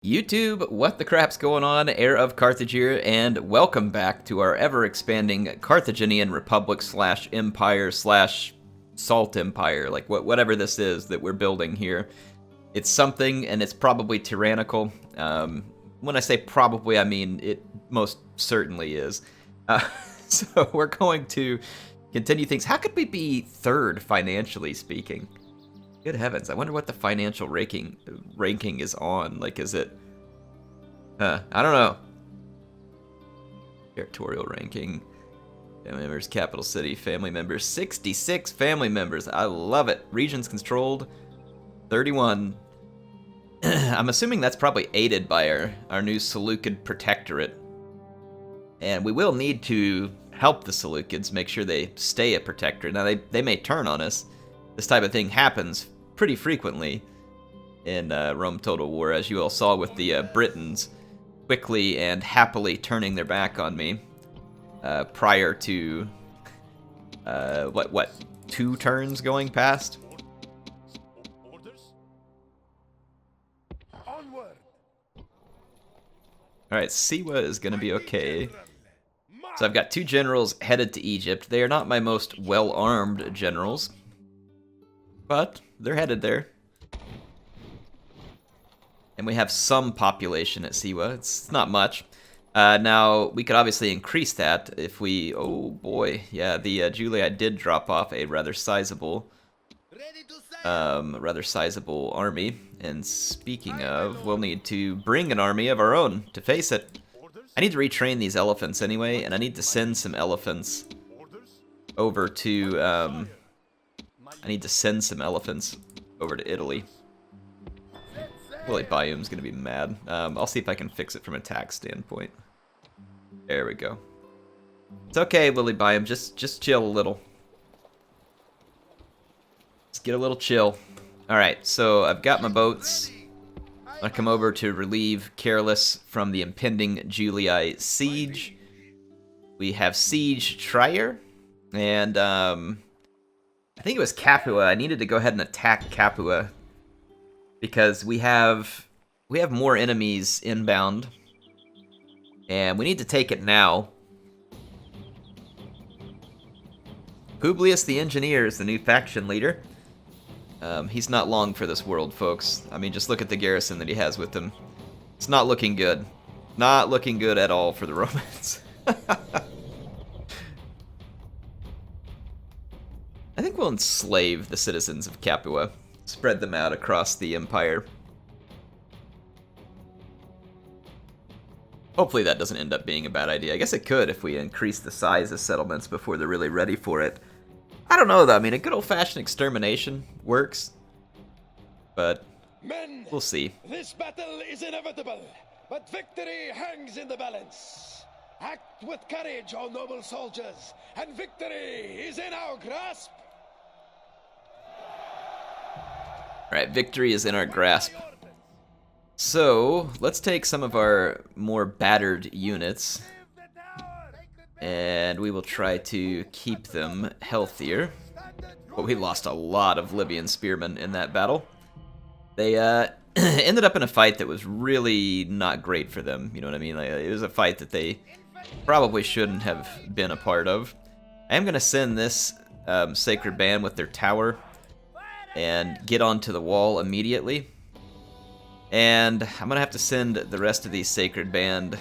YouTube, what the crap's going on? Heir of Carthage here, and welcome back to our ever-expanding Carthaginian Republic slash Empire slash Salt Empire, like whatever this is that we're building here. It's something, and it's probably tyrannical. When I say probably, I mean it most certainly is. So we're going to continue things. How could we be third, financially speaking? Good heavens, I wonder what the financial ranking is on. Like, is it... I don't know. Territorial ranking. Family members, capital city, family members. 66 family members. I love it. Regions controlled. 31. I'm assuming that's probably aided by our new Seleucid protectorate. And we will need to help the Seleucids make sure they stay a protectorate. Now, they may turn on us. This type of thing happens pretty frequently in Rome Total War, as you all saw with the Britons quickly and happily turning their back on me prior to, what, 2 turns going past? Alright, Siwa is going to be okay. So I've got 2 generals headed to Egypt. They are not my most well-armed generals, but they're headed there. And we have some population at Siwa. It's not much. Now, we could obviously increase that if we... Oh boy, yeah, the Julii did drop off a rather sizable army. And speaking of, we'll need to bring an army of our own to face it. I need to retrain these elephants anyway, and I need to send some elephants over to... I need to send some elephants over to Italy. Willy Bayum's gonna be mad. I'll see if I can fix it from a tax standpoint. There we go. It's okay, Willy Bayum. Just chill a little. Just get a little chill. Alright, so I've got my boats. I'm gonna come over to relieve Carolus from the impending Julii siege. We have Siege Trier. And, I think it was Capua. I needed to go ahead and attack Capua because we have more enemies inbound, and we need to take it now. Publius the Engineer is the new faction leader. He's not long for this world, folks. I mean, just look at the garrison that he has with him. It's not looking good. Not looking good at all for the Romans. I think we'll enslave the citizens of Capua, spread them out across the empire. Hopefully that doesn't end up being a bad idea. I guess it could if we increase the size of settlements before they're really ready for it. I don't know though, I mean a good old-fashioned extermination works, but Men, we'll see. this battle is inevitable, but victory hangs in the balance. Act with courage, O noble soldiers, and victory is in our grasp. Alright, victory is in our grasp. So, let's take some of our more battered units, and we will try to keep them healthier. But we lost a lot of Libyan spearmen in that battle. They ended up in a fight that was really not great for them, you know what I mean? Like, it was a fight that they probably shouldn't have been a part of. I am going to send this Sacred Band with their tower and get onto the wall immediately. And I'm going to have to send the rest of these Sacred Band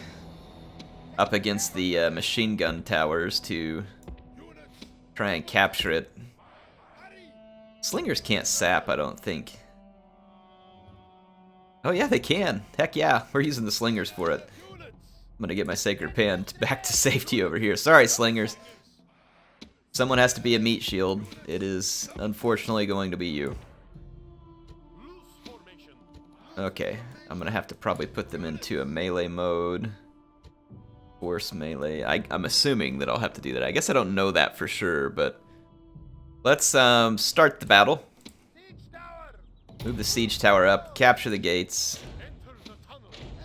up against the machine gun towers to try and capture it. Slingers can't sap, I don't think. Oh yeah, they can. Heck yeah, we're using the slingers for it. I'm going to get my Sacred Band back to safety over here. Sorry, slingers. Someone has to be a meat shield. It is unfortunately going to be you. Okay, I'm going to have to probably put them into a melee mode. Force melee. I'm assuming that I'll have to do that. I guess I don't know that for sure, but let's start the battle. Move the siege tower up, capture the gates.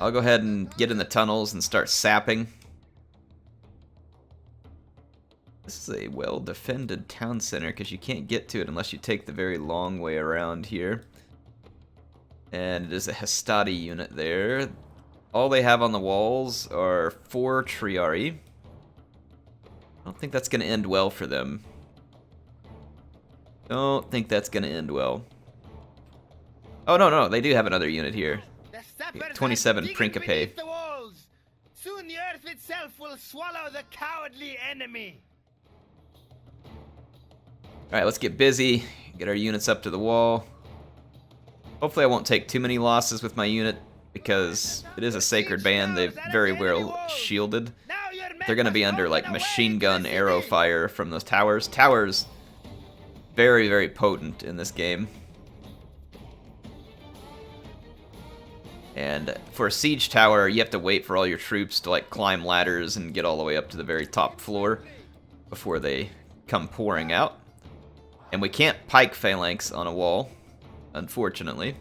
I'll go ahead and get in the tunnels and start sapping. This is a well-defended town center because you can't get to it unless you take the very long way around here. And it is a Hastati unit there. All they have on the walls are 4 Triari. I don't think that's going to end well for them. Don't think that's going to end well. Oh, no, they do have another unit here. 27 Principe. Soon the earth itself will swallow the cowardly enemy. Alright, let's get busy. Get our units up to the wall. Hopefully I won't take too many losses with my unit, because it is a sacred band. They've very well shielded. They're going to be under like machine gun arrow fire from those towers. Towers, very, very potent in this game. And for a siege tower, you have to wait for all your troops to like climb ladders and get all the way up to the very top floor before they come pouring out. And we can't pike phalanx on a wall, unfortunately.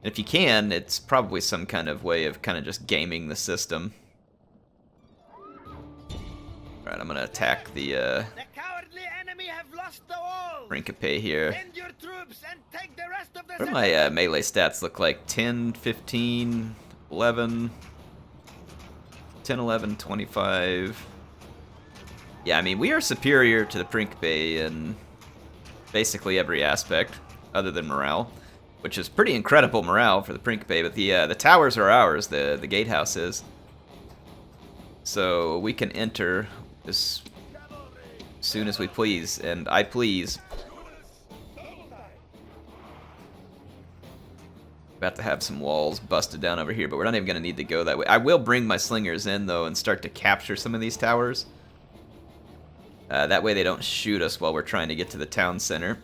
If you can, it's probably some kind of way of kind of just gaming the system. Alright, I'm gonna attack the cowardly enemy have lost the walls. Principe here. Send your troops and take the rest of the What do my melee stats look like? 10, 15, 11, 10, 11, 25. Yeah, I mean, we are superior to the Principe in basically every aspect, other than morale, which is pretty incredible morale for the Principe, but the towers are ours, the gatehouse is. So we can enter as soon as we please, and I please. About to have some walls busted down over here, but we're not even going to need to go that way. I will bring my slingers in, though, and start to capture some of these towers. That way they don't shoot us while we're trying to get to the town center.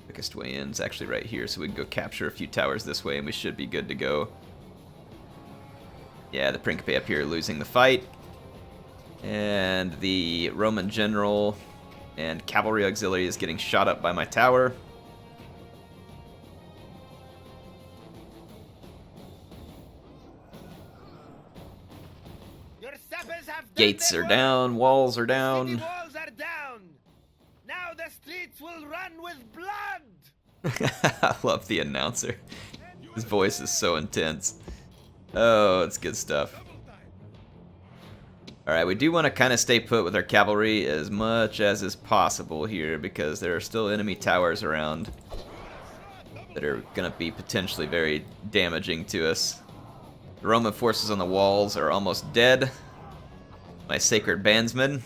Quickest way in is actually right here, so we can go capture a few towers this way, and we should be good to go. Yeah, the Principe up here losing the fight. And the Roman general and cavalry auxiliary is getting shot up by my tower. Gates are down, walls are down. Walls are down. Now the streets will run with blood. I love the announcer. His voice is so intense. Oh, it's good stuff. Alright, we do want to kind of stay put with our cavalry as much as is possible here, because there are still enemy towers around that are going to be potentially very damaging to us. The Roman forces on the walls are almost dead. My sacred bandsmen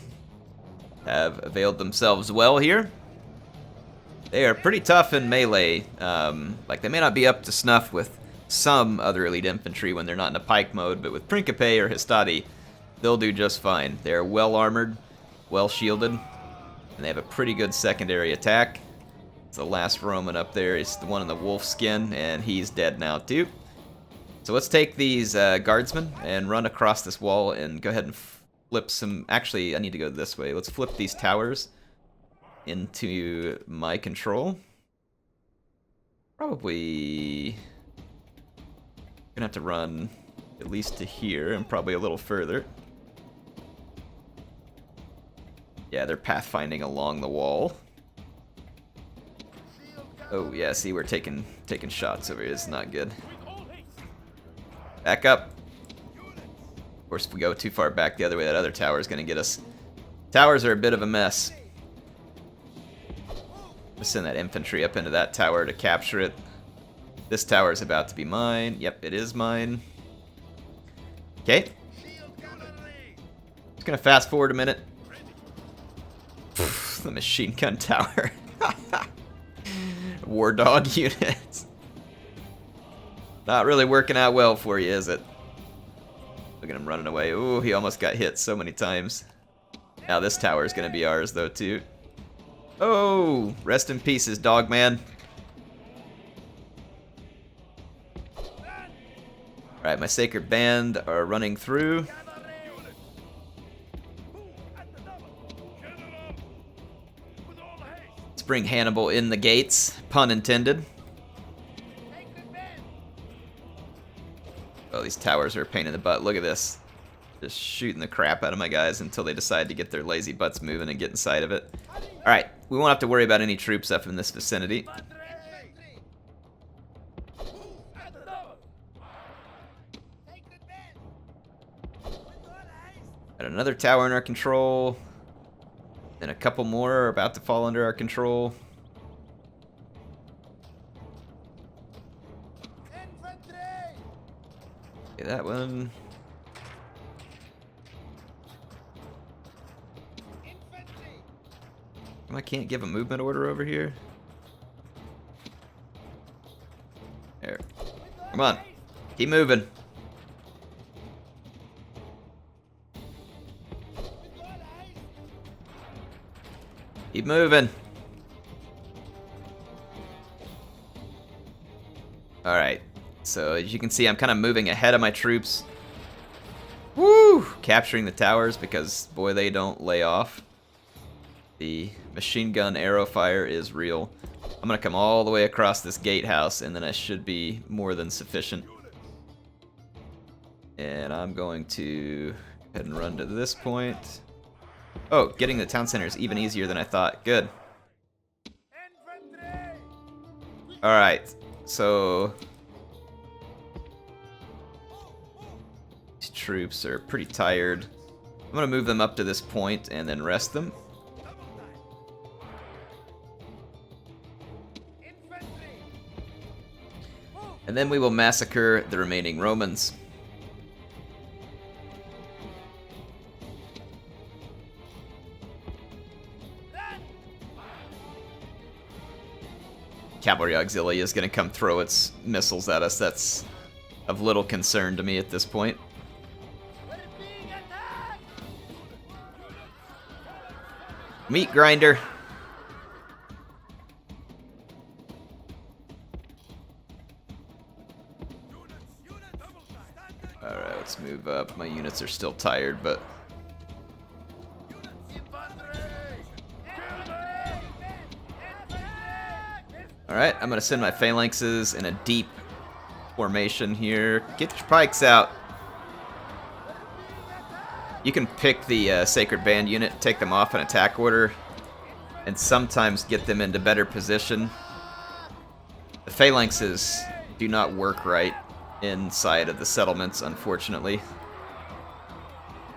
have availed themselves well here. They are pretty tough in melee. Like, they may not be up to snuff with some other elite infantry when they're not in a pike mode, but with Principe or Hastati, they'll do just fine. They're well armored, well shielded, and they have a pretty good secondary attack. It's the last Roman up there. It's the one in the wolf skin, and he's dead now too. So let's take these guardsmen and run across this wall and go ahead and flip some... Actually, I need to go this way. Let's flip these towers into my control. Probably gonna have to run at least to here and probably a little further. Yeah, they're pathfinding along the wall. Oh yeah, see, we're taking shots over here. It's not good. Back up. Of course, if we go too far back the other way, that other tower is going to get us. Towers are a bit of a mess. Let's send that infantry up into that tower to capture it. This tower is about to be mine. Yep, it is mine. Okay. Just going to fast forward a minute. The machine gun tower. War dog units. Not really working out well for you, is it? Look at him running away. Ooh, he almost got hit so many times. Now this tower is going to be ours, though, too. Oh, rest in pieces, dog man. Alright, my sacred band are running through. Let's bring Hannibal in the gates, pun intended. Oh, these towers are a pain in the butt. Look at this. Just shooting the crap out of my guys until they decide to get their lazy butts moving and get inside of it. Alright, we won't have to worry about any troops up in this vicinity. Got another tower in our control. Then a couple more are about to fall under our control. Okay, that one. I can't give a movement order over here. There. Come on. Keep moving. Keep moving. Alright. So as you can see, I'm kind of moving ahead of my troops. Woo! Capturing the towers because, boy, they don't lay off. The machine gun arrow fire is real. I'm going to come all the way across this gatehouse, and then I should be more than sufficient. And I'm going to go ahead and run to this point. Oh, getting the town center is even easier than I thought. Good. Alright, so these troops are pretty tired. I'm going to move them up to this point and then rest them. And then we will massacre the remaining Romans. Cavalry Auxilia is going to come throw its missiles at us. That's of little concern to me at this point. Meat grinder. Alright, let's move up. My units are still tired, but... Alright, I'm going to send my phalanxes in a deep formation here. Get your pikes out. You can pick the Sacred Band unit, take them off in attack order, and sometimes get them into better position. The phalanxes do not work right inside of the settlements, unfortunately.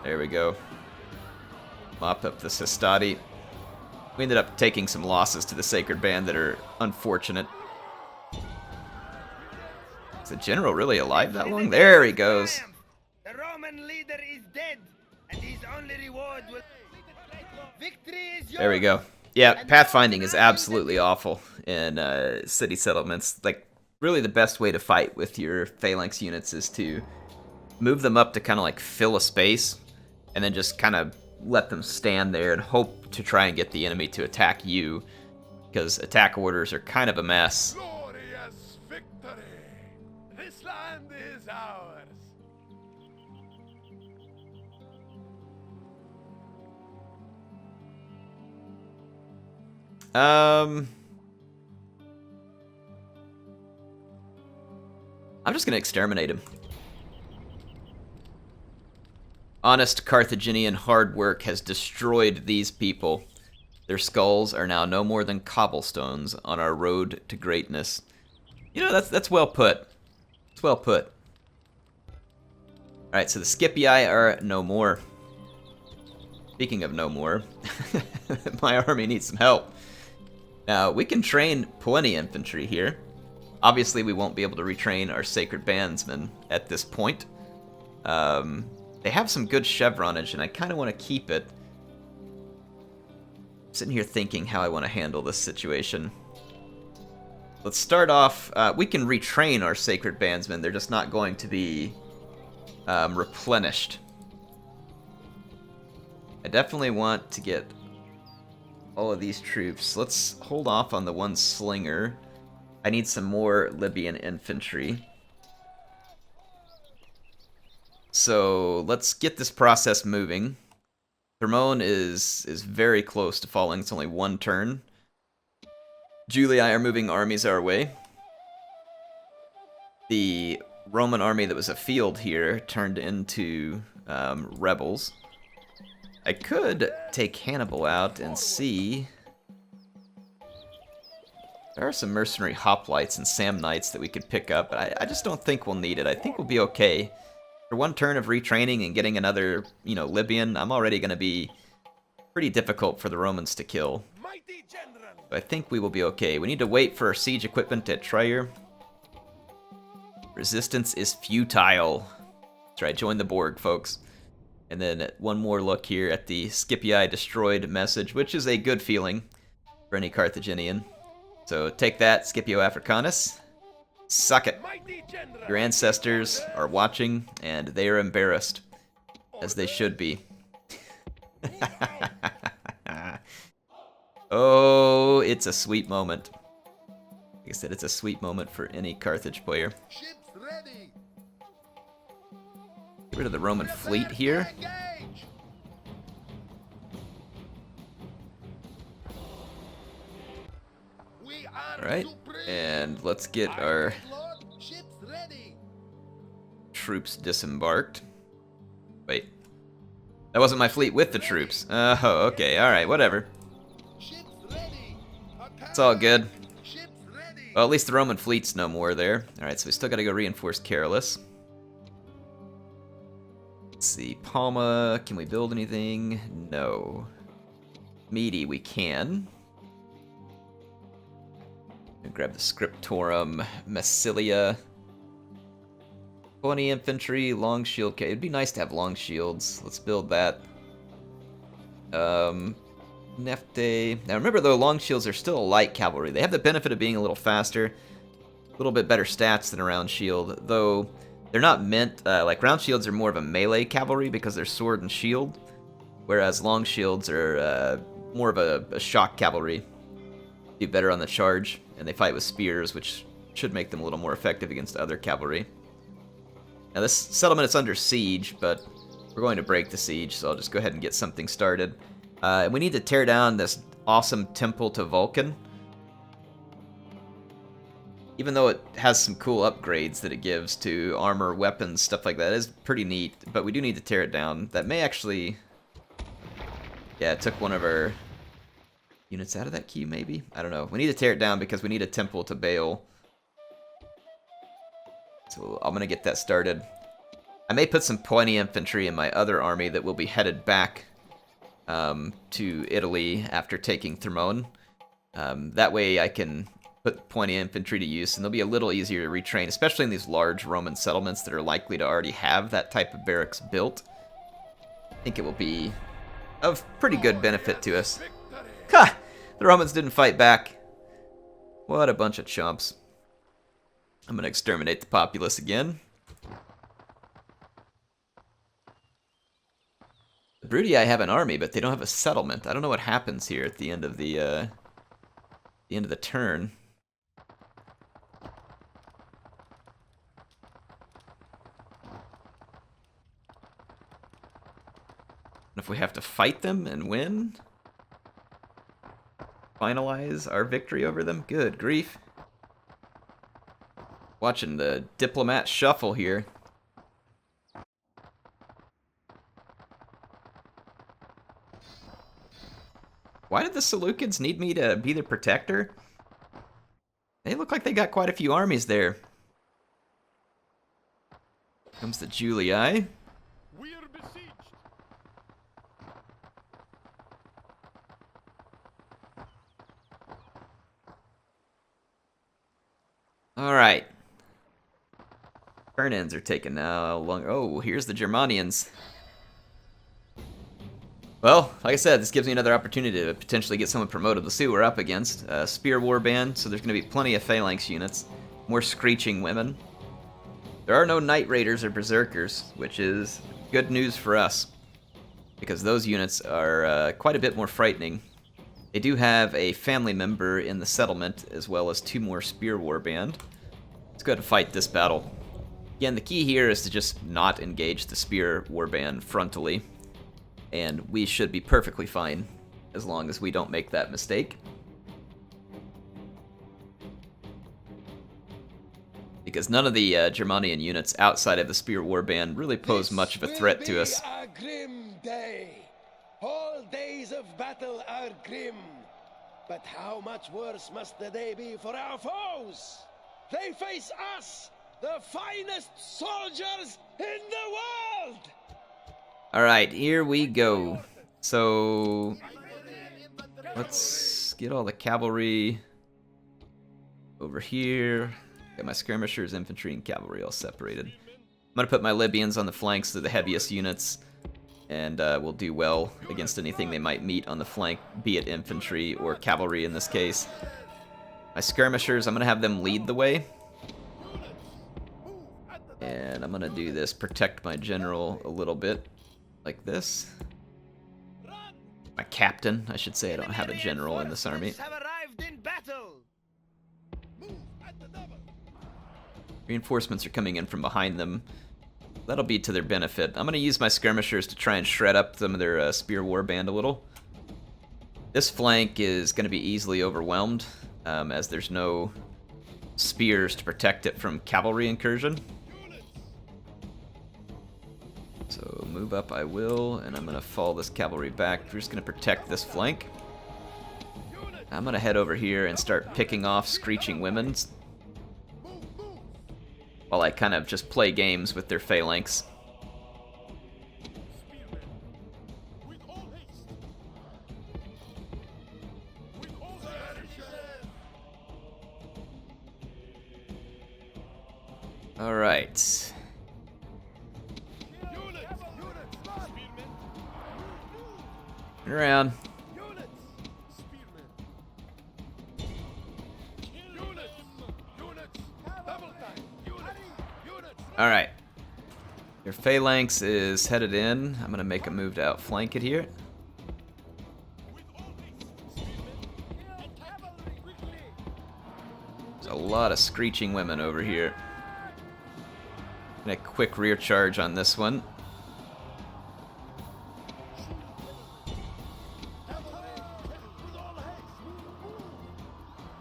There we go. Mop up the Sistati. We ended up taking some losses to the Sacred Band that are unfortunate. Is the general really alive that long? There he goes. The Roman leader is dead, and his only reward will... Victory is yours. There we go. Yeah, pathfinding is absolutely awful in city settlements. Like, really the best way to fight with your phalanx units is to move them up to kind of like fill a space, and then just kind of let them stand there and hope to try and get the enemy to attack you, because attack orders are kind of a mess. Glorious victory! This land is ours! I'm just gonna exterminate him. Honest Carthaginian hard work has destroyed these people. Their skulls are now no more than cobblestones on our road to greatness. You know, that's well put. It's well put. Alright, so the Scipii are no more. Speaking of no more, my army needs some help. Now, we can train plenty infantry here. Obviously, we won't be able to retrain our Sacred Bandsmen at this point. They have some good chevronage, and I kind of want to keep it. I'm sitting here thinking how I want to handle this situation. Let's start off... we can retrain our Sacred Bandsmen. They're just not going to be replenished. I definitely want to get all of these troops. Let's hold off on the one slinger. I need some more Libyan infantry. So let's get this process moving. Thermone is very close to falling. It's only one turn. Julii are moving armies our way. The Roman army that was a field here turned into rebels. I could take Hannibal out and see... There are some mercenary hoplites and Samnites that we could pick up, but I just don't think we'll need it. I think we'll be okay. For one turn of retraining and getting another, you know, Libyan, I'm already going to be pretty difficult for the Romans to kill. But I think we will be okay. We need to wait for our siege equipment at Heir. Resistance is futile. That's right, join the Borg, folks. And then one more look here at the Scipii destroyed message, which is a good feeling for any Carthaginian. So take that, Scipio Africanus. Suck it. Your ancestors are watching, and they are embarrassed, as they should be. Oh, it's a sweet moment. Like I said, it's a sweet moment for any Carthage player. Get rid of the Roman fleet here. Alright, and let's get our troops disembarked. Wait. That wasn't my fleet with the troops. Oh, okay, alright, whatever. It's all good. Well, at least the Roman fleet's no more there. Alright, so we still gotta go reinforce Carolus. Let's see, Palma, can we build anything? No. Meaty, we can. Grab the Scriptorum, Massilia. 20 infantry, long shield. Okay, it'd be nice to have long shields. Let's build that. Nefte. Now remember though, long shields are still light cavalry. They have the benefit of being a little faster, a little bit better stats than a round shield, though they're not meant, like round shields are more of a melee cavalry because they're sword and shield, whereas long shields are more of a shock cavalry. Do better on the charge, and they fight with spears, which should make them a little more effective against other cavalry. Now this settlement is under siege, but we're going to break the siege, so I'll just go ahead and get something started. We need to tear down this awesome temple to Vulcan. Even though it has some cool upgrades that it gives to armor, weapons, stuff like that, it is pretty neat, but we do need to tear it down. That may actually... Yeah, it took one of our units out of that queue, maybe? I don't know. We need to tear it down because we need a temple to Baal. So I'm going to get that started. I may put some pointy infantry in my other army that will be headed back to Italy after taking Thermone. That way I can put pointy infantry to use, and they'll be a little easier to retrain, especially in these large Roman settlements that are likely to already have that type of barracks built. I think it will be of pretty good benefit to us. Ha! The Romans didn't fight back. What a bunch of chumps. I'm going to exterminate the populace again. The Brutii have an army, but they don't have a settlement. I don't know what happens here at the end of the turn. If we have to fight them and win, finalize our victory over them. Good grief. Watching the diplomat shuffle here. Why did the Seleucids need me to be their protector? They look like they got quite a few armies there. Comes the Julii. Alright. Burn-ins are taken now. Oh, here's the Germanians. Well, like I said, this gives me another opportunity to potentially get someone promoted. Let's see what we're up against. Spear Warband, so there's going to be plenty of phalanx units. More screeching women. There are no Night Raiders or Berserkers, which is good news for us, because those units are quite a bit more frightening. They do have a family member in the settlement, as well as 2 more Spear Warband. Let's go ahead and fight this battle. Again, the key here is to just not engage the Spear Warband frontally, and we should be perfectly fine as long as we don't make that mistake. because none of the Germanian units outside of the Spear Warband really pose much of a threat to us. This will be a grim day. All days of battle are grim. But how much worse must the day be for our foes? They face us, the finest soldiers in the world! Alright, here we go. So, let's get all the cavalry over here. Got my skirmishers, infantry, and cavalry all separated. I'm going to put my Libyans on the flanks, they're the heaviest units, and we'll do well against anything they might meet on the flank, be it infantry or cavalry in this case. My skirmishers, I'm going to have them lead the way. And I'm going to do this, protect my general a little bit, like this. My captain, I should say. I don't have a general in this army. Have arrived in battle. Reinforcements are coming in from behind them. That'll be to their benefit. I'm going to use my skirmishers to try and shred up some of their spear warband a little. This flank is going to be easily overwhelmed, as there's no spears to protect it from cavalry incursion. So move up I will, and I'm going to fall this cavalry back. We're just going to protect this flank. I'm going to head over here and start picking off Screeching Women while I kind of just play games with their phalanx. All right. Turn around. All right. Your phalanx is headed in. I'm going to make a move to outflank it here. There's a lot of Screeching Women over here. And a quick rear charge on this one.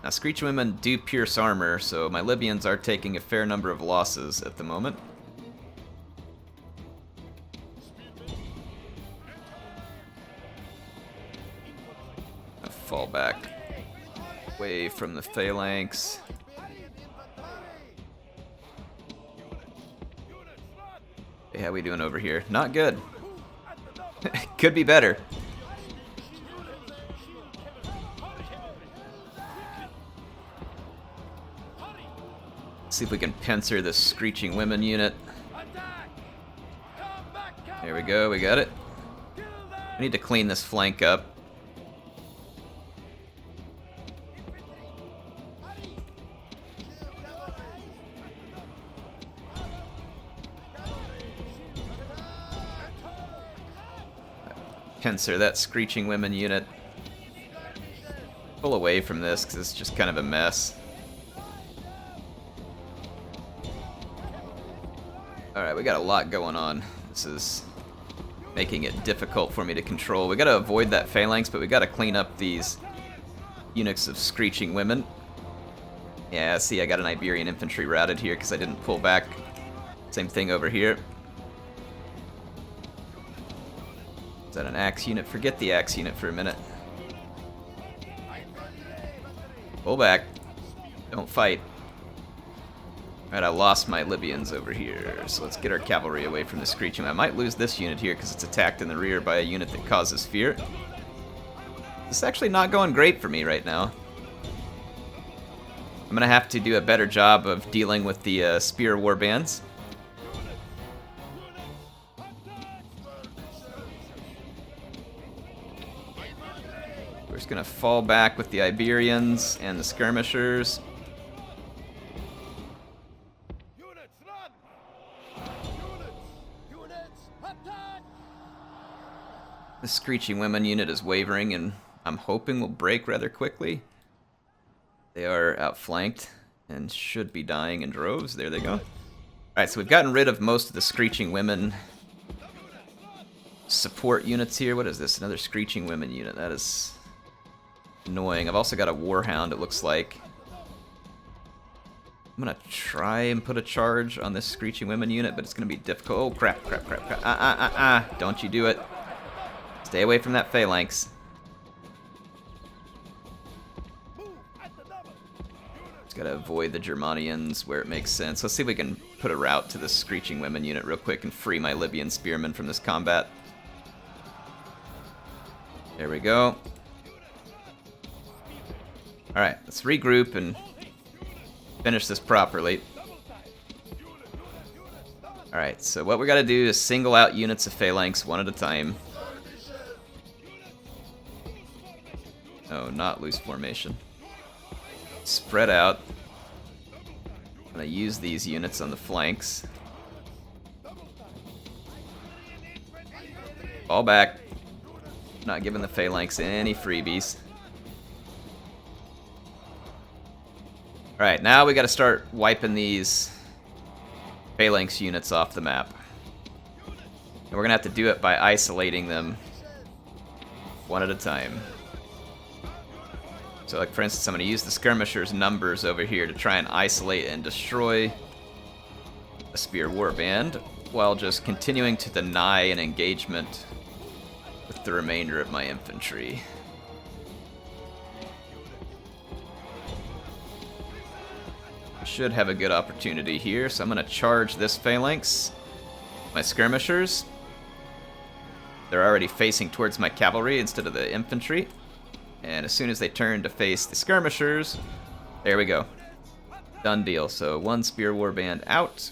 Now, Screeching Women do pierce armor, so my Libyans are taking a fair number of losses at the moment. I'll fall back away from the phalanx. Hey, how we doing over here? Not good. Could be better. See if we can pincer this Screeching Women unit. There we go, we got it. I need to clean this flank up. Pincer that Screeching Women unit. Pull away from this because it's just kind of a mess. Alright, we got a lot going on. This is making it difficult for me to control. We gotta avoid that phalanx, but we gotta clean up these units of Screeching Women. Yeah, see, I got an Iberian infantry routed here because I didn't pull back. Same thing over here. Is that an axe unit? Forget the axe unit for a minute. Pull back. Don't fight. Alright, I lost my Libyans over here, so let's get our cavalry away from the Screeching. I might lose this unit here because it's attacked in the rear by a unit that causes fear. This is actually not going great for me right now. I'm going to have to do a better job of dealing with the spear warbands. We're just going to fall back with the Iberians and the skirmishers. The Screeching Women unit is wavering, and I'm hoping will break rather quickly. They are outflanked and should be dying in droves. There they go. Alright, so we've gotten rid of most of the Screeching Women support units here. What is this? Another Screeching Women unit. That is annoying. I've also got a Warhound, it looks like. I'm gonna try and put a charge on this Screeching Women unit, but it's gonna be difficult. Oh, crap, crap, crap, crap. Don't you do it. Stay away from that phalanx. Just gotta avoid the Germanians where it makes sense. Let's see if we can put a route to this Screeching Women unit real quick and free my Libyan Spearmen from this combat. There we go. Alright, let's regroup and finish this properly. Alright, so what we gotta do is single out units of phalanx one at a time. Oh, not loose formation. Spread out. I'm gonna use these units on the flanks. Fall back. Not giving the phalanx any freebies. Alright, now we gotta start wiping these phalanx units off the map. And we're gonna have to do it by isolating them one at a time. So like for instance, I'm gonna use the skirmishers' numbers over here to try and isolate and destroy a spear warband, while just continuing to deny an engagement with the remainder of my infantry. Should have a good opportunity here, so I'm going to charge this phalanx. My skirmishers. They're already facing towards my cavalry instead of the infantry. And as soon as they turn to face the skirmishers, there we go. Done deal. So one spear warband out.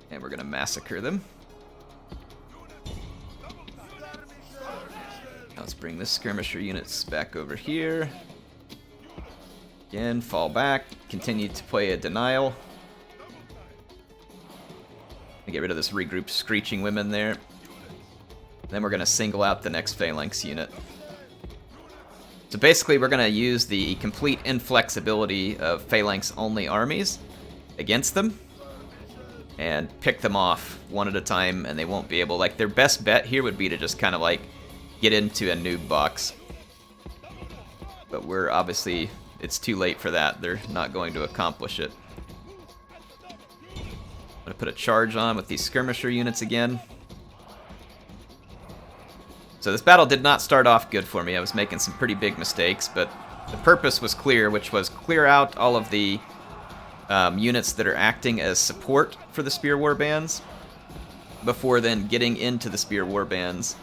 And we're going to massacre them. Now let's bring the skirmisher units back over here. Again, fall back, continue to play a denial. Get rid of this regrouped Screeching Women there. Then we're going to single out the next phalanx unit. So basically we're going to use the complete inflexibility of phalanx-only armies against them. And pick them off one at a time, and they won't be able... Like, their best bet here would be to just kind of, like, get into a noob box. But we're obviously... It's too late for that. They're not going to accomplish it. I'm going to put a charge on with these skirmisher units again. So this battle did not start off good for me. I was making some pretty big mistakes, but the purpose was clear, which was clear out all of the units that are acting as support for the spear warbands before then getting into the spear warbands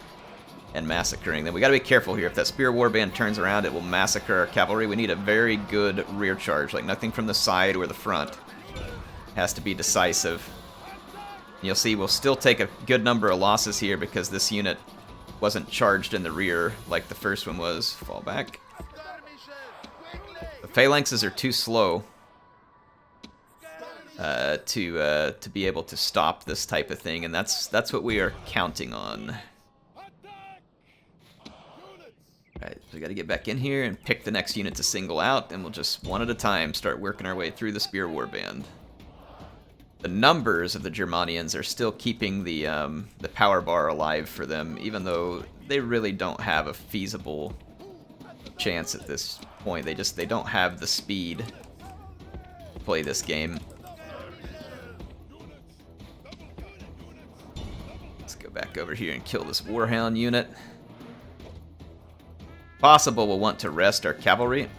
and massacring them. We got to be careful here. If that spear warband turns around, it will massacre our cavalry. We need a very good rear charge, like nothing from the side or the front. It has to be decisive. You'll see we'll still take a good number of losses here because this unit wasn't charged in the rear like the first one was. Fall back. The phalanxes are too slow to be able to stop this type of thing, and that's what we are counting on. Alright, so we gotta get back in here and pick the next unit to single out, and we'll just, one at a time, start working our way through the spear warband. The numbers of the Germanians are still keeping the power bar alive for them, even though they really don't have a feasible chance at this point. They don't have the speed to play this game. Let's go back over here and kill this Warhound unit. Possible we'll want to rest our cavalry.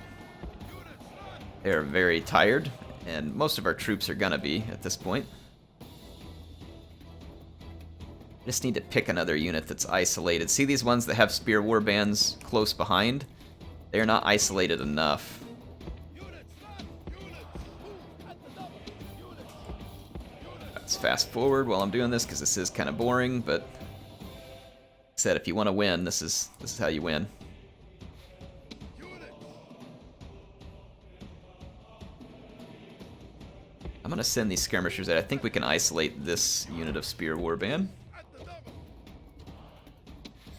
They're very tired, and most of our troops are gonna be at this point. Just need to pick another unit that's isolated. See these ones that have spear warbands close behind? They're not isolated enough. Let's fast forward while I'm doing this because this is kind of boring, but like I said, if you want to win, this is how you win. I'm going to send these skirmishers out. I think we can isolate this unit of spear warband.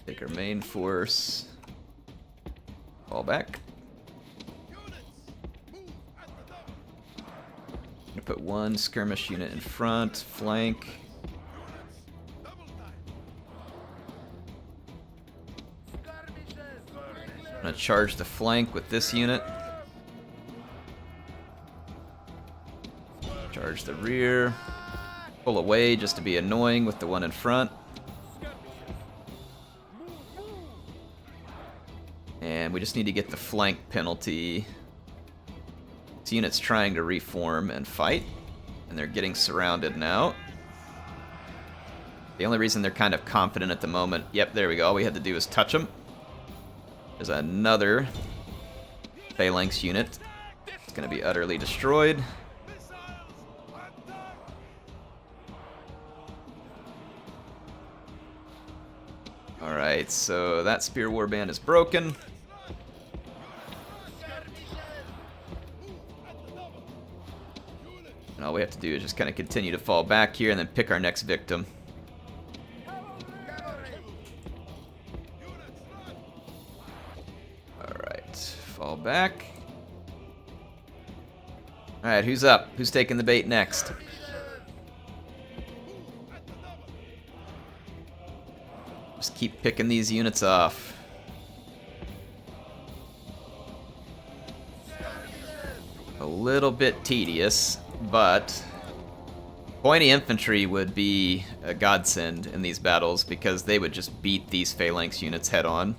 Take our main force. Fall back. I'm going to put one skirmish unit in front, flank. I'm going to charge the flank with this unit. Charge the rear. Pull away just to be annoying with the one in front. And we just need to get the flank penalty. This unit's trying to reform and fight, and they're getting surrounded now. The only reason they're kind of confident at the moment... Yep, there we go. All we had to do was touch them. There's another phalanx unit. It's going to be utterly destroyed. Alright, so that spear warband is broken. And all we have to do is just kind of continue to fall back here and then pick our next victim. Alright, fall back. Alright, who's up? Who's taking the bait next? Just keep picking these units off. A little bit tedious, but pointy infantry would be a godsend in these battles because they would just beat these phalanx units head on.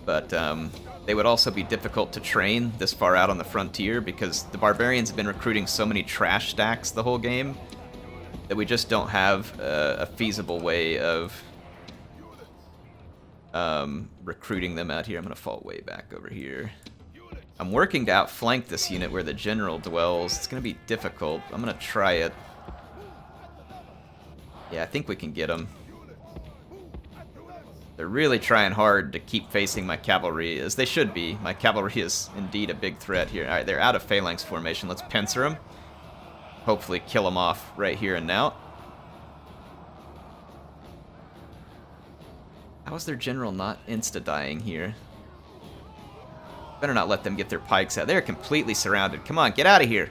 But they would also be difficult to train this far out on the frontier because the barbarians have been recruiting so many trash stacks the whole game that we just don't have a feasible way of recruiting them out here. I'm going to fall way back over here. I'm working to outflank this unit where the general dwells. It's going to be difficult. I'm going to try it. Yeah, I think we can get them. They're really trying hard to keep facing my cavalry, as they should be. My cavalry is indeed a big threat here. Alright, they're out of phalanx formation. Let's pincer them. Hopefully kill them off right here and now. How is their general not insta-dying here? Better not let them get their pikes out. They're completely surrounded. Come on, get out of here.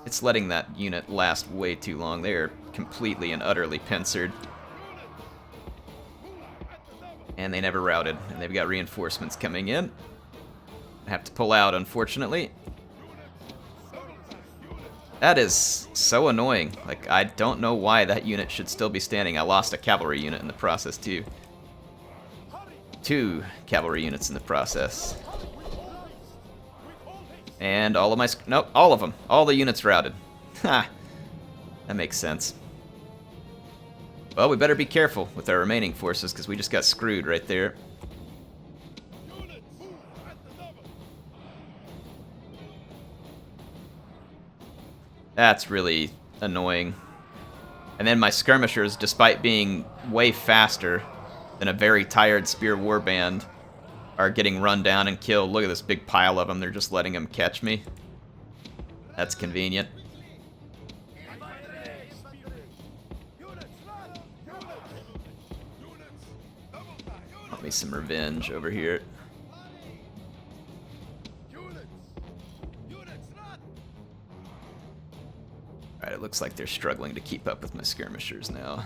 It's letting that unit last way too long. They are completely and utterly pincered. And they never routed. And they've got reinforcements coming in. I have to pull out, unfortunately. That is so annoying. Like, I don't know why that unit should still be standing. I lost a cavalry unit in the process, too. 2 cavalry units in the process. And all of my... Nope, all of them. All the units routed. Ha! That makes sense. Well, we better be careful with our remaining forces, because we just got screwed right there. That's really annoying. And then my skirmishers, despite being way faster than a very tired spear warband, are getting run down and killed. Look at this big pile of them. They're just letting them catch me. That's convenient. Want me some revenge over here. Alright, it looks like they're struggling to keep up with my skirmishers now.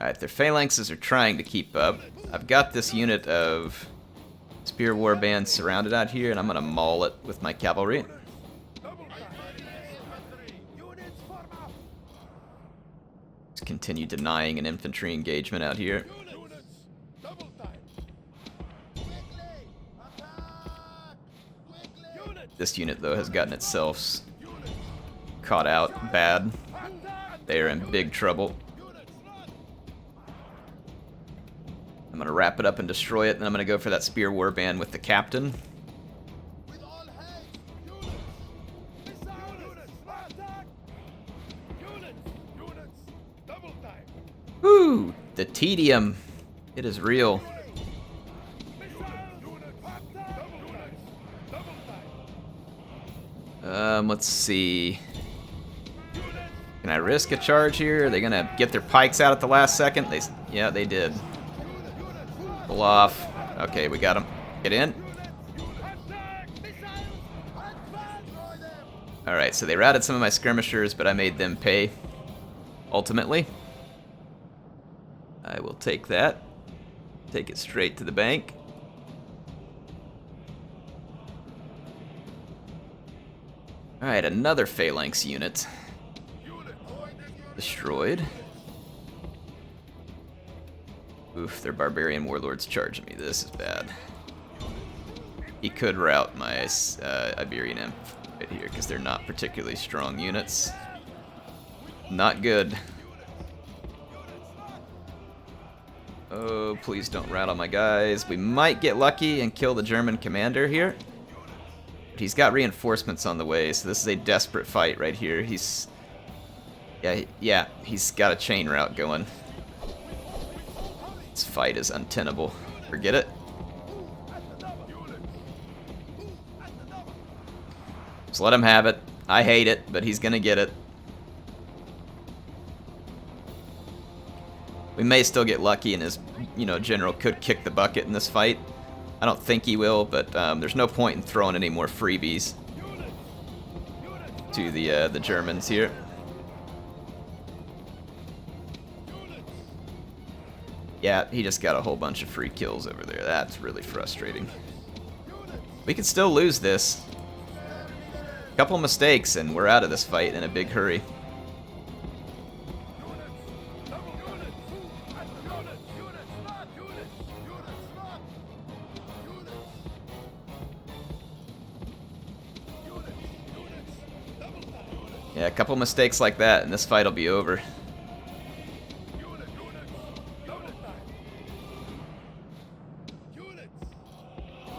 Alright, their phalanxes are trying to keep up. I've got this unit of spear warbands surrounded out here, and I'm going to maul it with my cavalry. Just continue denying an infantry engagement out here. This unit, though, has gotten itself caught out bad. They are in big trouble. I'm going to wrap it up and destroy it, and then I'm going to go for that spear warband with the captain. Woo! The tedium. It is real. Let's see. Can I risk a charge here? Are they going to get their pikes out at the last second? Yeah, they did. Pull off. Okay, we got them. Get in. Alright, so they routed some of my skirmishers, but I made them pay. Ultimately. I will take that. Take it straight to the bank. Alright, another phalanx unit. Destroyed. Oof, their barbarian warlord's charging me. This is bad. He could rout my Iberian Imp right here, because they're not particularly strong units. Not good. Oh, please don't rat on my guys. We might get lucky and kill the German commander here. But he's got reinforcements on the way, so this is a desperate fight right here. He's... Yeah, he's got a chain route going. This fight is untenable. Forget it. Just let him have it. I hate it, but he's gonna get it. We may still get lucky and his, general could kick the bucket in this fight. I don't think he will, but there's no point in throwing any more freebies to the Germans here. Yeah, he just got a whole bunch of free kills over there. That's really frustrating. We could still lose this. Couple mistakes and we're out of this fight in a big hurry. Yeah, a couple mistakes like that and this fight will be over.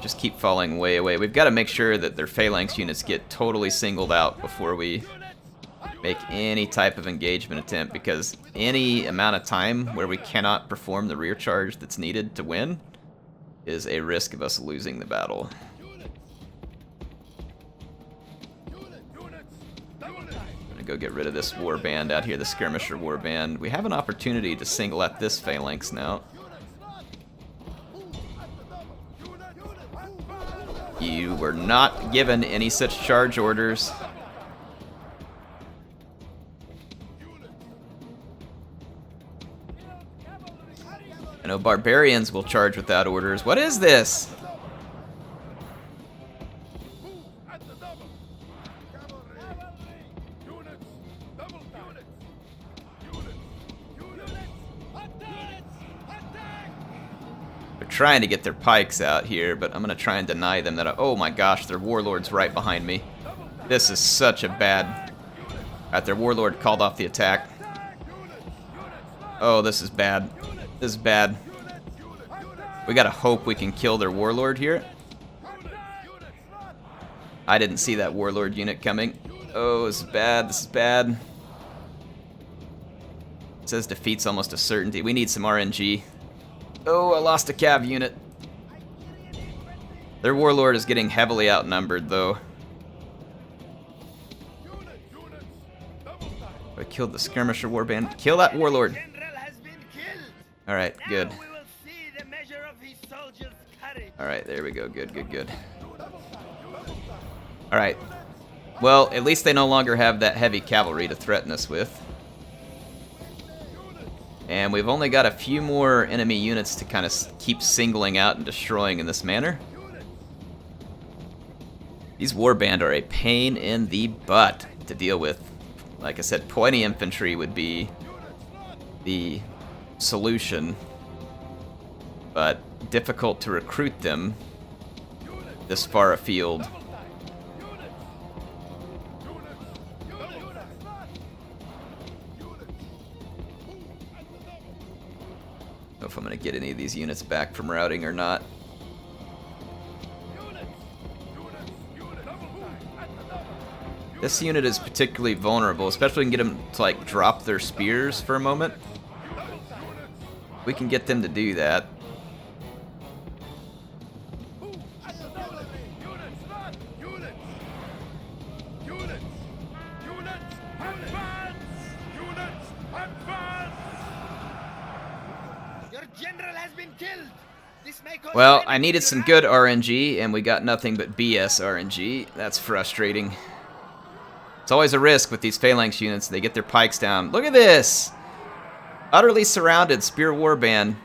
Just keep falling way away. We've got to make sure that their phalanx units get totally singled out before we make any type of engagement attempt, because any amount of time where we cannot perform the rear charge that's needed to win is a risk of us losing the battle. I'm gonna go get rid of this warband out here, the skirmisher warband. We have an opportunity to single out this phalanx now. You were not given any such charge orders. I know barbarians will charge without orders. What is this? Trying to get their pikes out here, but I'm gonna try and deny them that. Oh my gosh, their warlord's right behind me. This is such a bad... Alright, their warlord called off the attack. Oh, this is bad. This is bad. We gotta hope we can kill their warlord here. I didn't see that warlord unit coming. Oh, this is bad. This is bad. It says defeat's almost a certainty. We need some RNG. Oh, I lost a cav unit. Their warlord is getting heavily outnumbered, though. I killed the skirmisher warband. Kill that warlord. Alright, good. Alright, there we go. Good, good, good. Alright. Well, at least they no longer have that heavy cavalry to threaten us with. And we've only got a few more enemy units to kind of keep singling out and destroying in this manner. These warband are a pain in the butt to deal with. Like I said, pointy infantry would be the solution, but difficult to recruit them this far afield. I don't know if I'm going to get any of these units back from routing or not. This unit is particularly vulnerable, especially when we can get them to like drop their spears for a moment. We can get them to do that. Well, I needed some good RNG, and we got nothing but BS RNG. That's frustrating. It's always a risk with these phalanx units. They get their pikes down. Look at this! Utterly surrounded, Spear Warband.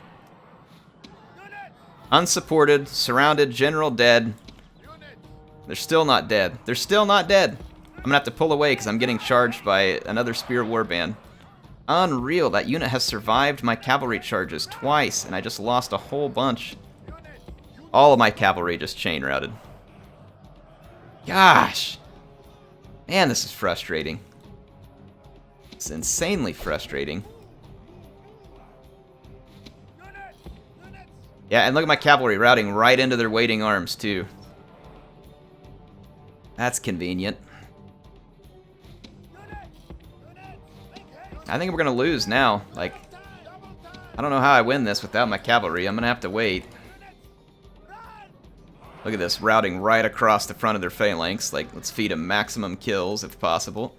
Unsupported, surrounded, general dead. They're still not dead. They're still not dead. I'm gonna have to pull away because I'm getting charged by another Spear Warband. Unreal, that unit has survived my cavalry charges twice, and I just lost a whole bunch. All of my cavalry just chain routed. Gosh! Man, this is frustrating. It's insanely frustrating. Yeah, and look at my cavalry routing right into their waiting arms, too. That's convenient. I think we're going to lose now. Like, I don't know how I win this without my cavalry. I'm going to have to wait. Look at this, routing right across the front of their phalanx. Like, let's feed them maximum kills if possible.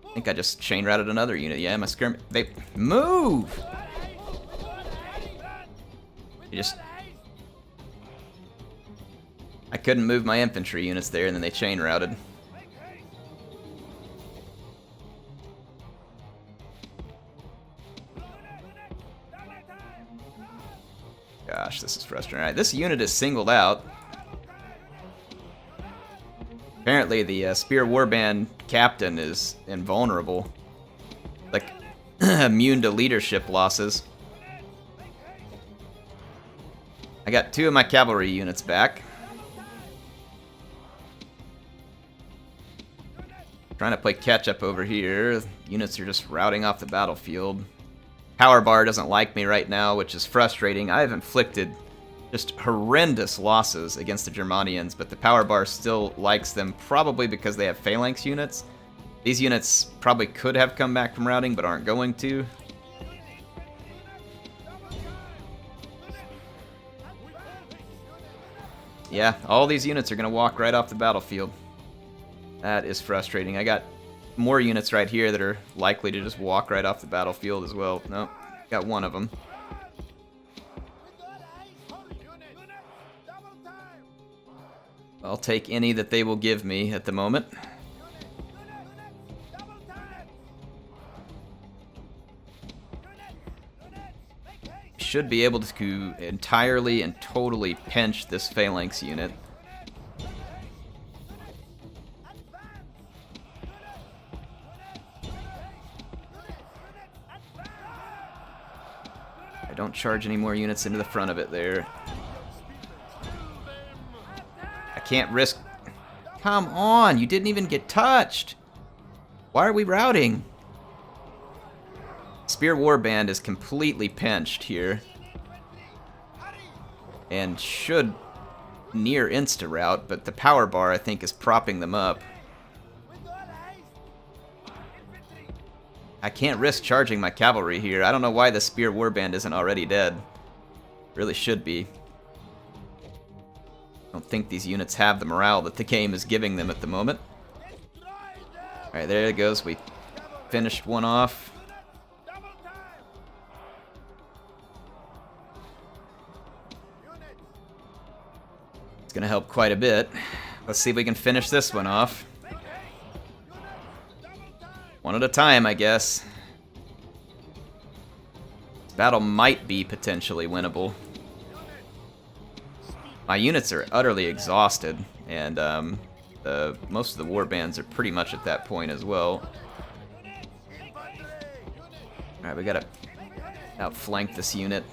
I think I just chain routed another unit. Yeah, my skirm... They... Move! You just... I couldn't move my infantry units there, and then they chain routed. Gosh, this is frustrating. Alright, this unit is singled out. Apparently the Spear Warband captain is invulnerable. Like, immune to leadership losses. I got 2 of my cavalry units back. Trying to play catch up over here. Units are just routing off the battlefield. Power bar doesn't like me right now, which is frustrating. I have inflicted just horrendous losses against the Germanians, but the power bar still likes them, probably because they have phalanx units. These units probably could have come back from routing, but aren't going to. Yeah, all these units are going to walk right off the battlefield. That is frustrating. I got more units right here that are likely to just walk right off the battlefield as well. Nope, got one of them. I'll take any that they will give me at the moment. Should be able to entirely and totally pinch this phalanx unit. I don't charge any more units into the front of it there. I can't risk... Come on, you didn't even get touched! Why are we routing? Spear Warband is completely pinched here. And should near insta-rout, but the power bar, I think, is propping them up. I can't risk charging my cavalry here. I don't know why the Spear Warband isn't already dead. Really should be. I don't think these units have the morale that the game is giving them at the moment. Alright, there it goes. We finished one off. It's going to help quite a bit. Let's see if we can finish this one off. One at a time, I guess. This battle might be potentially winnable. My units are utterly exhausted, and most of the warbands are pretty much at that point as well. Alright, we gotta outflank this unit.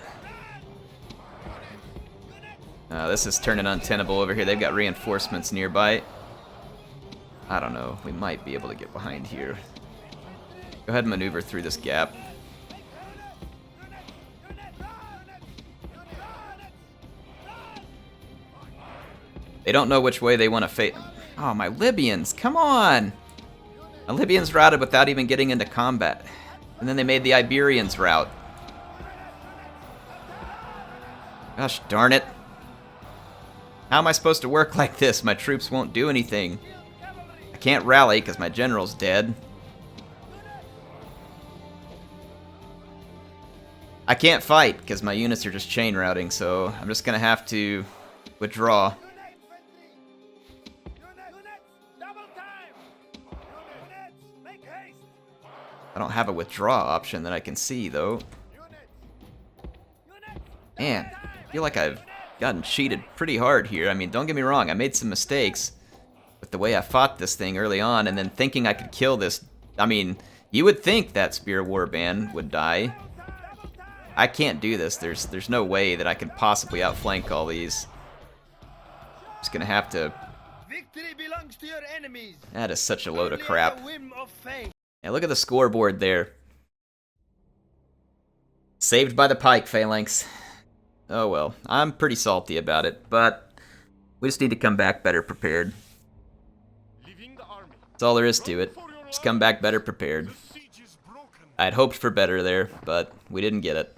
This is turning untenable over here. They've got reinforcements nearby. I don't know. We might be able to get behind here. Go ahead and maneuver through this gap. They don't know which way they want to face. Oh, my Libyans, come on! My Libyans routed without even getting into combat. And then they made the Iberians rout. Gosh darn it. How am I supposed to work like this? My troops won't do anything. I can't rally because my general's dead. I can't fight because my units are just chain routing, so I'm just going to have to withdraw. I don't have a withdraw option that I can see, though. Man, I feel like I've gotten cheated pretty hard here. I mean, don't get me wrong, I made some mistakes with the way I fought this thing early on, and then thinking I could kill this. I mean, you would think that Spear Warband would die. I can't do this. There's no way that I could possibly outflank all these. Just gonna have to. Victory belongs to your enemies. That is such a load of crap. Only at the whim of fate. Yeah, look at the scoreboard there. Saved by the pike, phalanx. Oh well, I'm pretty salty about it, but we just need to come back better prepared. That's all there is to it. Just come back better prepared. I'd hoped for better there, but we didn't get it.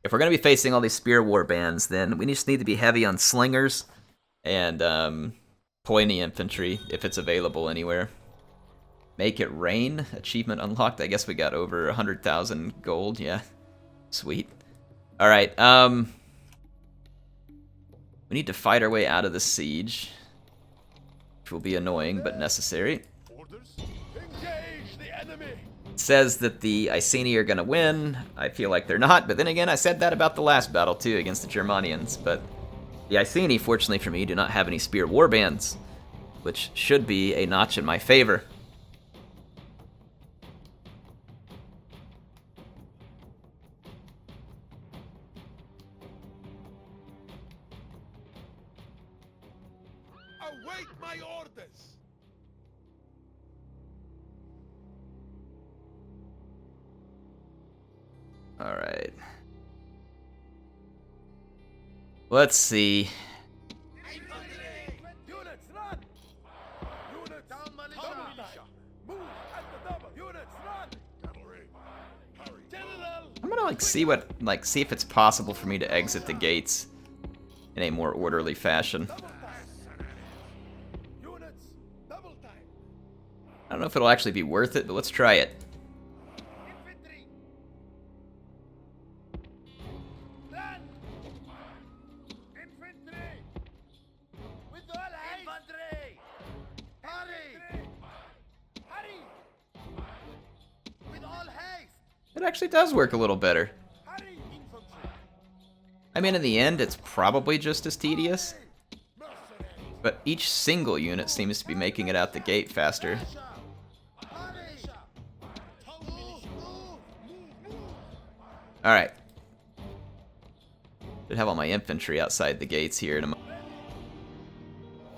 If we're going to be facing all these spear warbands, then we just need to be heavy on slingers and pointy infantry, if it's available anywhere. Make it rain. Achievement unlocked. I guess we got over 100,000 gold. Yeah. Sweet. Alright, we need to fight our way out of the siege, which will be annoying, but necessary. It says that the Iceni are gonna win. I feel like they're not, but then again, I said that about the last battle, too, against the Germanians, but the Iceni, fortunately for me, do not have any spear warbands, which should be a notch in my favor. Await my orders! Alright. Let's see. Units, run! Units, down militia! Move at the double! Units, run! Cavalry, hurry! General! I'm gonna see if it's possible for me to exit the gates in a more orderly fashion. Units, double time! I don't know if it'll actually be worth it, but let's try it. Infantry. Run! Infantry. With all haste. Infantry. Hurry. Hurry! With all haste. It actually does work a little better. Hurry, infantry! I mean, in the end, it's probably just as tedious, Mercenaries! but each single unit seems to be making it out the gate faster. Alright. Should have all my infantry outside the gates here in a moment.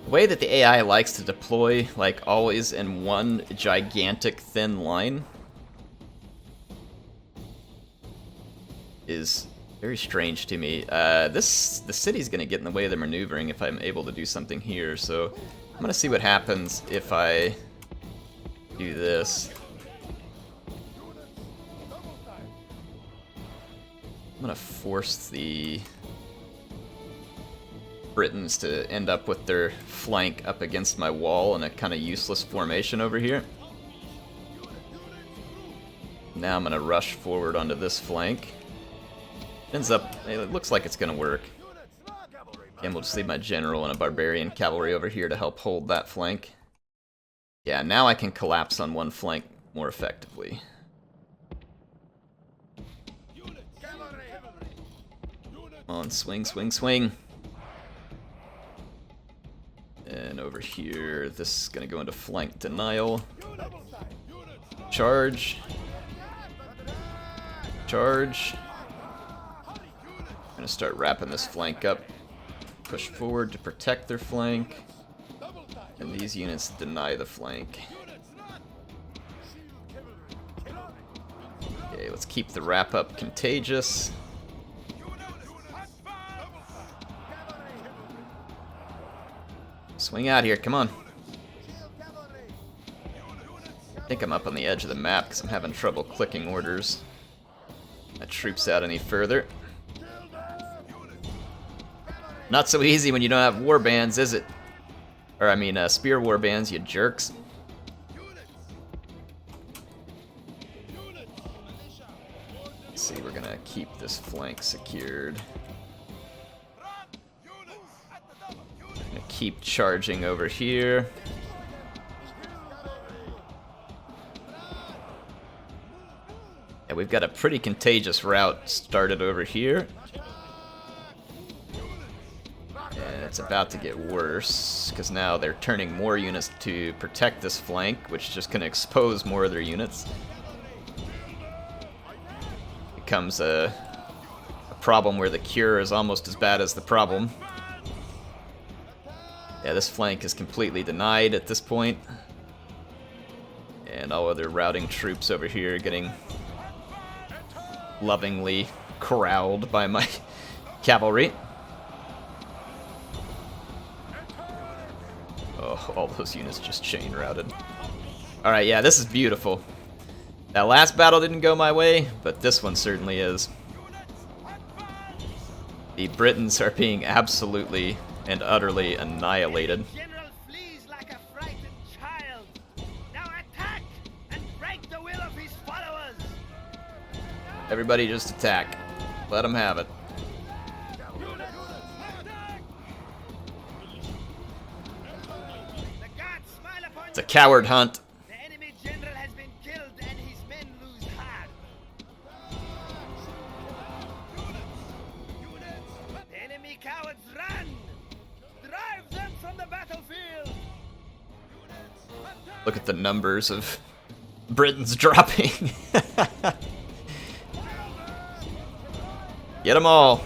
The way that the AI likes to deploy, like always in one gigantic thin line, is very strange to me. The city's gonna get in the way of the maneuvering if I'm able to do something here, so I'm gonna see what happens if I do this. I'm gonna force the Britons to end up with their flank up against my wall in a kind of useless formation over here. Now I'm gonna rush forward onto this flank. It looks like it's gonna work. And we'll just leave my general and a barbarian cavalry over here to help hold that flank. Yeah, now I can collapse on one flank more effectively. Come on, swing, swing, swing. And over here, this is gonna go into flank denial. Charge. Charge. I'm gonna start wrapping this flank up. Push forward to protect their flank. And these units deny the flank. Okay, let's keep the wrap up contagious. Swing out here, come on. I think I'm up on the edge of the map because I'm having trouble clicking orders. My troops out any further. Not so easy when you don't have warbands, is it? Or I mean, spear warbands, you jerks. Let's see, we're gonna keep this flank secured. Gonna keep charging over here. Yeah, we've got a pretty contagious route started over here. And it's about to get worse, because now they're turning more units to protect this flank, which is just going to expose more of their units. Becomes a problem where the cure is almost as bad as the problem. Yeah, this flank is completely denied at this point. And all other routing troops over here getting lovingly corralled by my cavalry. Oh, all those units just chain routed. Alright, yeah, this is beautiful. That last battle didn't go my way, but this one certainly is. The Britons are being absolutely and utterly annihilated. General flees like a frightened child. Now attack and break the will of his followers. Everybody just attack. Let them have it. The gods smile upon It's a coward hunt. The enemy general has been killed and his men lose heart. The enemy cowards run! Drive them from the battlefield! Look at the numbers of Britons dropping. Get them all.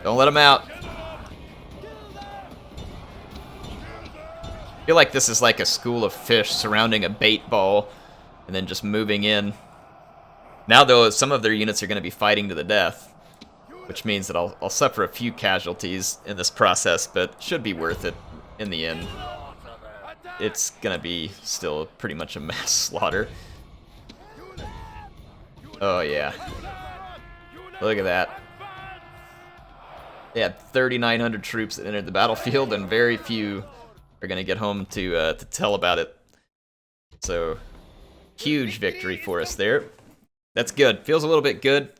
Don't let them out. I feel like this is like a school of fish surrounding a bait ball and then just moving in. Now, though, some of their units are going to be fighting to the death, which means that I'll suffer a few casualties in this process, but should be worth it in the end. It's going to be still pretty much a mass slaughter. Oh, yeah. Look at that. They had 3,900 troops that entered the battlefield, and very few are going to get home to tell about it. So, huge victory for us there. That's good. Feels a little bit good.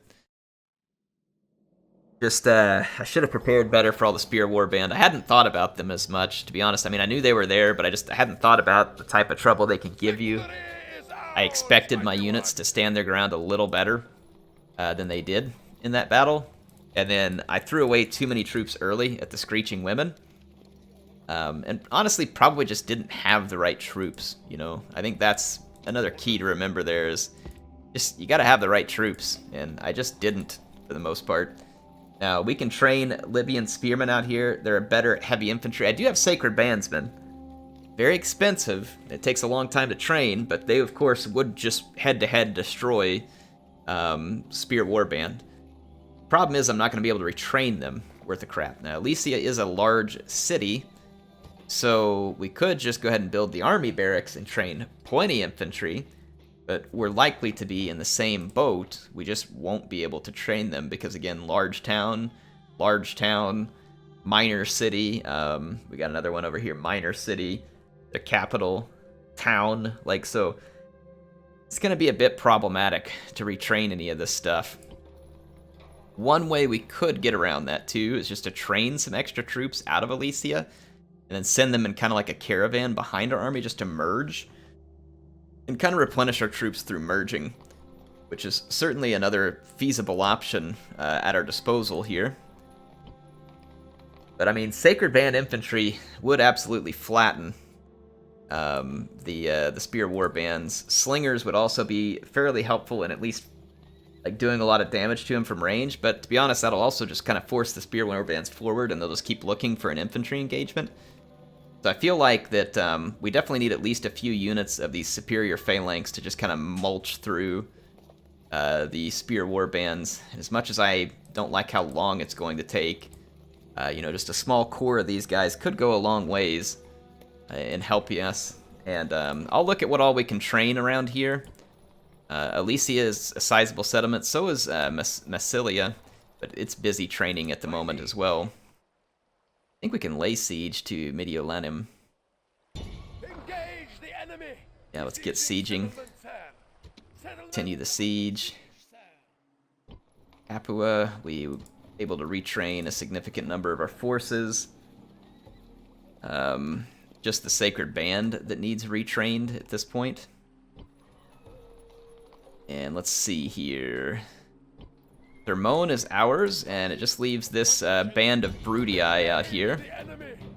Just, I should have prepared better for all the Spear Warband. I hadn't thought about them as much, to be honest. I mean, I knew they were there, but I hadn't thought about the type of trouble they could give you. I expected my units to stand their ground a little better than they did in that battle. And then I threw away too many troops early at the Screeching Women. And honestly, probably just didn't have the right troops, you know? I think that's another key to remember there is just, you gotta have the right troops. And I just didn't, for the most part. Now, we can train Libyan spearmen out here. They're a better heavy infantry. I do have Sacred Bandsmen. Very expensive. It takes a long time to train, but they, of course, would just head-to-head destroy Spear Warband. Problem is, I'm not going to be able to retrain them worth of crap. Now, Elysia is a large city, so we could just go ahead and build the army barracks and train plenty infantry, but we're likely to be in the same boat. We just won't be able to train them because, again, large town, minor city. We got another one over here, minor city, the capital, town. Like, so it's going to be a bit problematic to retrain any of this stuff. One way we could get around that, too, is just to train some extra troops out of Elysia and then send them in kind of like a caravan behind our army just to merge and kind of replenish our troops through merging, which is certainly another feasible option at our disposal here. But, I mean, Sacred Band infantry would absolutely flatten the Spear Warbands. Slingers would also be fairly helpful in at least like doing a lot of damage to him from range, but to be honest, that'll also just kind of force the Spear Warbands forward, and they'll just keep looking for an infantry engagement. So I feel like that we definitely need at least a few units of these superior phalanx to just kind of mulch through the Spear Warbands. As much as I don't like how long it's going to take, you know, just a small core of these guys could go a long ways in helping us. And I'll look at what all we can train around here. Elysia is a sizable settlement, so is Massilia, but it's busy training at the moment as well. I think we can lay siege to Mediolanum. Yeah, let's get sieging. Continue the siege. Capua, we were able to retrain a significant number of our forces. Just the Sacred Band that needs retrained at this point. And let's see here. Thermone is ours, and it just leaves this band of Brutii out here.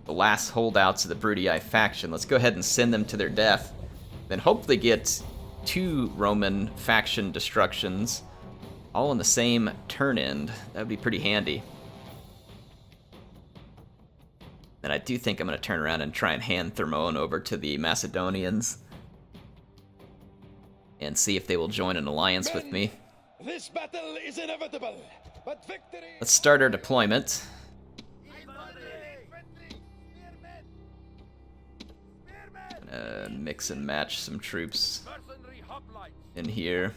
The last holdouts of the Brutii faction. Let's go ahead and send them to their death. Then hopefully get 2 Roman faction destructions all in the same turn end. That would be pretty handy. And I do think I'm going to turn around and try and hand Thermone over to the Macedonians and see if they will join an alliance with me. This battle is inevitable, but victory... Let's start our deployment. Mix and match some troops in here.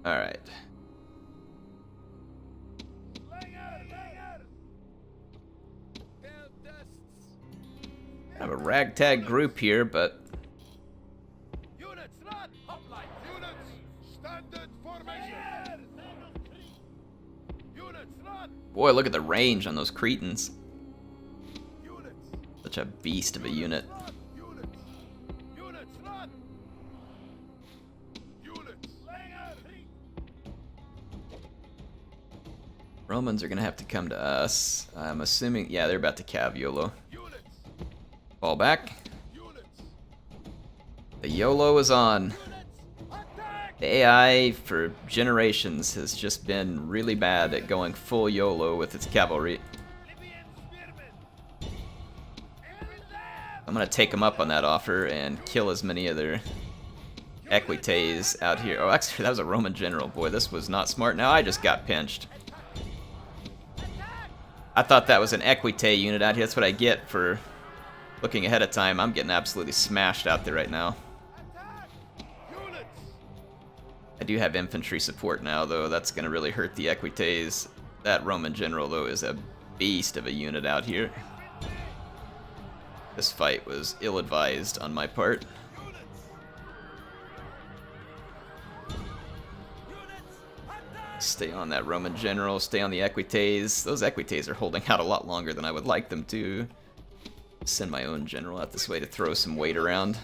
All right. I have a ragtag group here, but Units, run! Hoplite! Units, standard formation! Units, run! boy, look at the range on those Cretans. Units, Such a beast of a unit. run! Units, units, run! Units, Romans are gonna have to come to us. I'm assuming, yeah, they're about to cav YOLO. units, Fall back. units, The YOLO is on. attack! The AI for generations has just been really bad at going full YOLO with its cavalry. Libyan spearmen. I'm gonna take them up on that offer and kill as many of their equites out here. Oh, actually, that was a Roman general. Boy, this was not smart. Now I just got pinched. I thought that was an equite unit out here. That's what I get for looking ahead of time. I'm getting absolutely smashed out there right now. Units, I do have infantry support now, though. That's going to really hurt the equites. That Roman general, though, is a beast of a unit out here. This fight was ill-advised on my part. Stay on that Roman general, stay on the equites. Those equites are holding out a lot longer than I would like them to. Send my own general out this way to throw some weight around.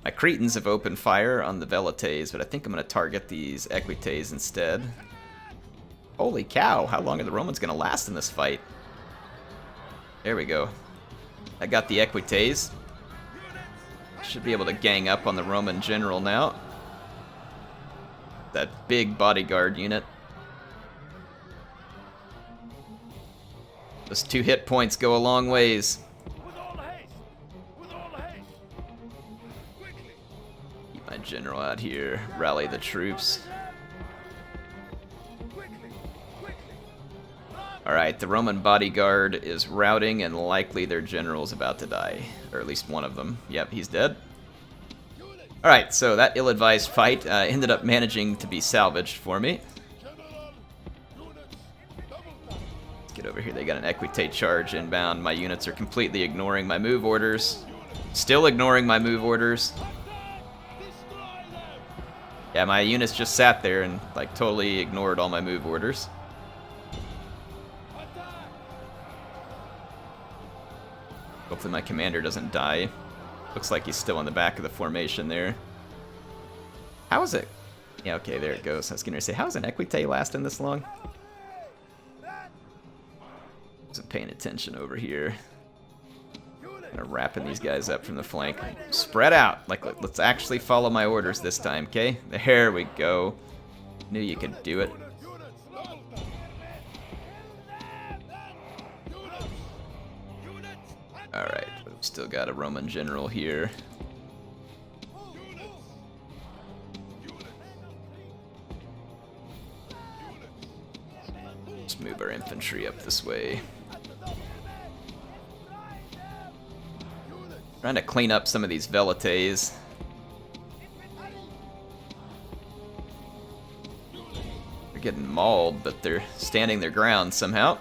My Cretans have opened fire on the velites, but I think I'm going to target these equites instead. Holy cow, how long are the Romans going to last in this fight? There we go. I got the equites. Should be able to gang up on the Roman general now. That big bodyguard unit. Those 2 hit points go a long ways. with all haste, with all haste! Quickly! Keep my general out here. Rally the troops. Quickly! Quickly! Alright, the Roman bodyguard is routing and likely their general's about to die. Or at least one of them. Yep, he's dead. Alright, so that ill-advised fight ended up managing to be salvaged for me. General! Units! Double tap! Let's get over here. They got an equitate charge inbound. My units are completely ignoring my move orders. Still ignoring my move orders. Destroy them! Yeah, my units just sat there and like totally ignored all my move orders. Attack! Hopefully my commander doesn't die. Looks like he's still on the back of the formation there. How is it? Yeah, okay, there it goes. I was gonna say, how is an equite lasting this long? Wasn't paying attention over here. Kind of wrapping these guys up from the flank. Spread out. Like, let's actually follow my orders this time, okay? There we go. Knew you could do it. Units! Double tap! Units! Units! Alright, but we've still got a Roman general here. Units! Units! Let's move our infantry up this way. Trying to clean up some of these velites. They're getting mauled, but they're standing their ground somehow.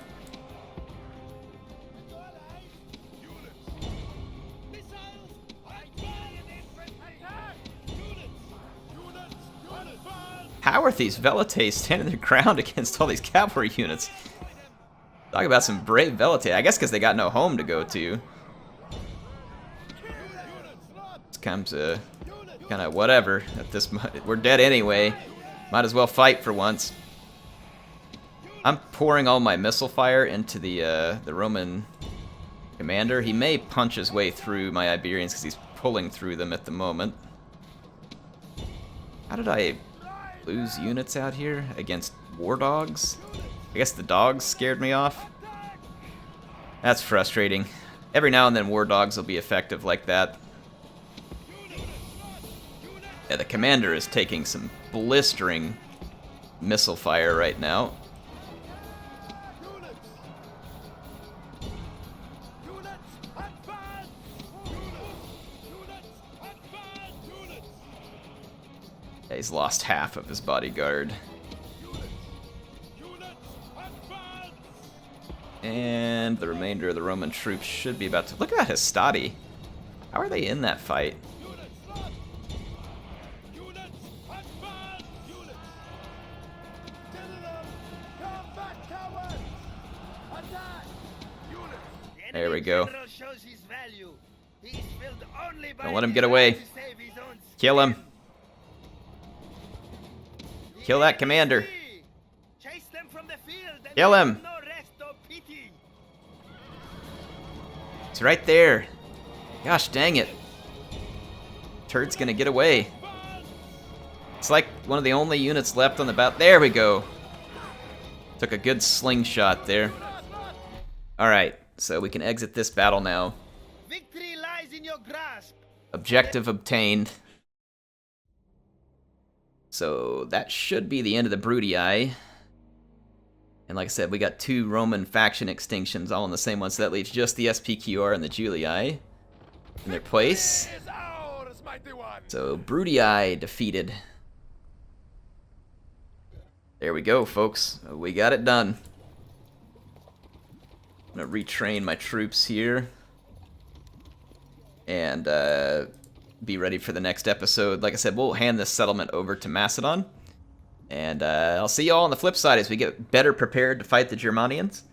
How are these velites standing their ground against all these cavalry units? Talk about some brave Velite. I guess because they got no home to go to. It's kind of whatever at this moment. We're dead anyway. Might as well fight for once. I'm pouring all my missile fire into the Roman commander. He may punch his way through my Iberians because he's pulling through them at the moment. How did I lose units out here against war dogs? I guess the dogs scared me off. That's frustrating. Every now and then war dogs will be effective like that. Yeah, the commander is taking some blistering missile fire right now. Yeah, he's lost half of his bodyguard. And the remainder of the Roman troops should be about to... Look at that Hastati. How are they in that fight? There we go. Don't let him get away. Kill him. Kill that commander. Kill him. It's right there. Gosh dang it. Turd's gonna get away. It's like one of the only units left on the battle. There we go. Took a good slingshot there. Alright, so we can exit this battle now. Victory lies in your grasp. Objective obtained. So that should be the end of the Brutii. And like I said, we got 2 Roman faction extinctions all in the same one, so that leaves just the SPQR and the Julii in their place. So Brutii defeated. There we go, folks. We got it done. I'm gonna retrain my troops here and be ready for the next episode. Like I said, we'll hand this settlement over to Macedon. And I'll see you all on the flip side as we get better prepared to fight the Germanians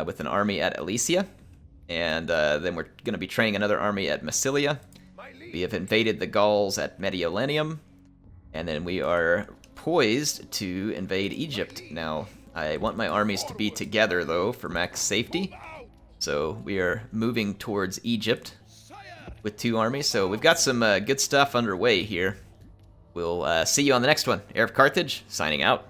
with an army at Alesia. And then we're going to be training another army at Massilia. We have invaded the Gauls at Mediolanium. And then we are poised to invade Egypt. Now, I want my armies to be together, though, for max safety. So we are moving towards Egypt with 2 armies. So we've got some good stuff underway here. We'll see you on the next one. HeirofCarthage, signing out.